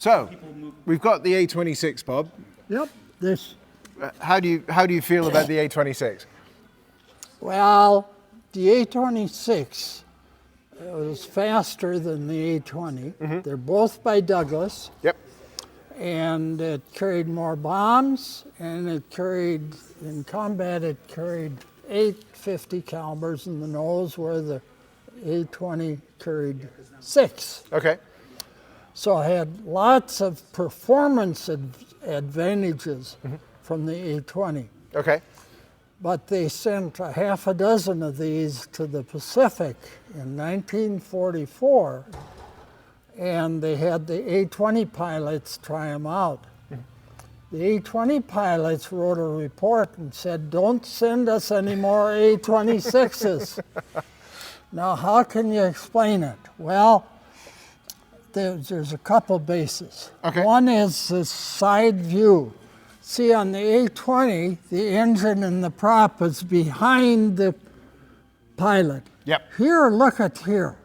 So, we've got the A-26, Bob. Yep, this. How do you feel about the A-26? Well, the A-26 was faster than the A-20. Mm-hmm. They're both by Douglas. Yep. And it carried more bombs, and it carried, in combat, it carried 8 50 calibers in the nose, where the A-20 carried 6. Okay. So I had lots of performance advantages from the A-20. Okay. But they sent a half a dozen of these to the Pacific in 1944, and they had the A-20 pilots try them out. The A-20 pilots wrote a report and said, "Don't send us any more A-26s." Now, how can you explain it? Well, there's a couple bases. Okay. One is the side view. See, on the A-20, the engine and the prop is behind the pilot. Yep. Here, look at here.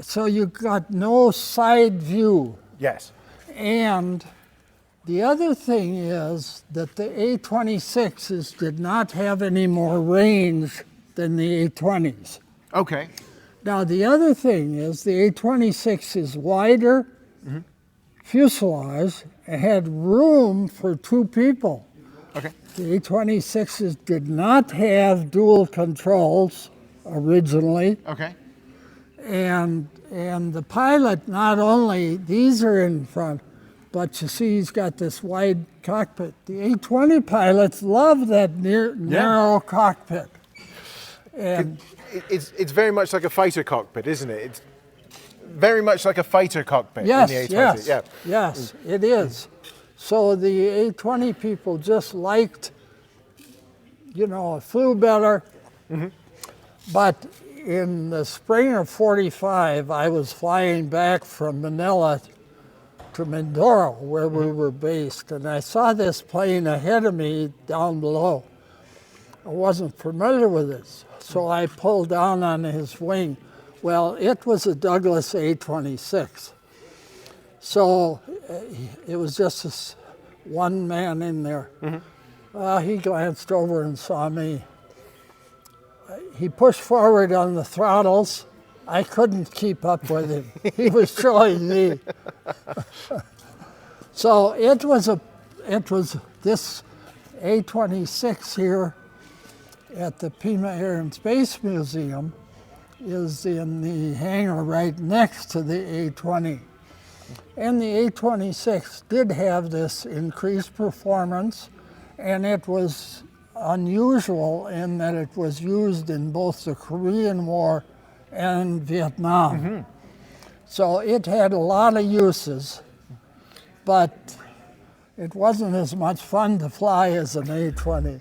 So you got no side view. Yes. And the other thing is that the A-26s did not have any more range than the A-20s. Okay. Now, the other thing is the A-26 is wider fuselage and had room for 2 people. Okay. The A-26s did not have dual controls originally, Okay. and the pilot, not only, these are in front, but you see he's got this wide cockpit. The A-20 pilots love that narrow cockpit. And It's very much like a fighter cockpit, isn't it? It's very much like a fighter cockpit yes, in the A-20. yes, Yeah. yes, it is. So the A-20 people just liked, it flew better. But in the spring of '45, I was flying back from Manila to Mindoro, where we were based, and I saw this plane ahead of me down below. I wasn't familiar with it, so I pulled down on his wing. Well, it was a Douglas A-26. So it was just this one man in there. He glanced over and saw me. He pushed forward on the throttles. I couldn't keep up with him. He was showing me. So it was this A-26 here at the Pima Air and Space Museum is in the hangar right next to the A-20. And the A-26 did have this increased performance, and it was unusual in that it was used in both the Korean War and Vietnam. So it had a lot of uses, but it wasn't as much fun to fly as an A-20.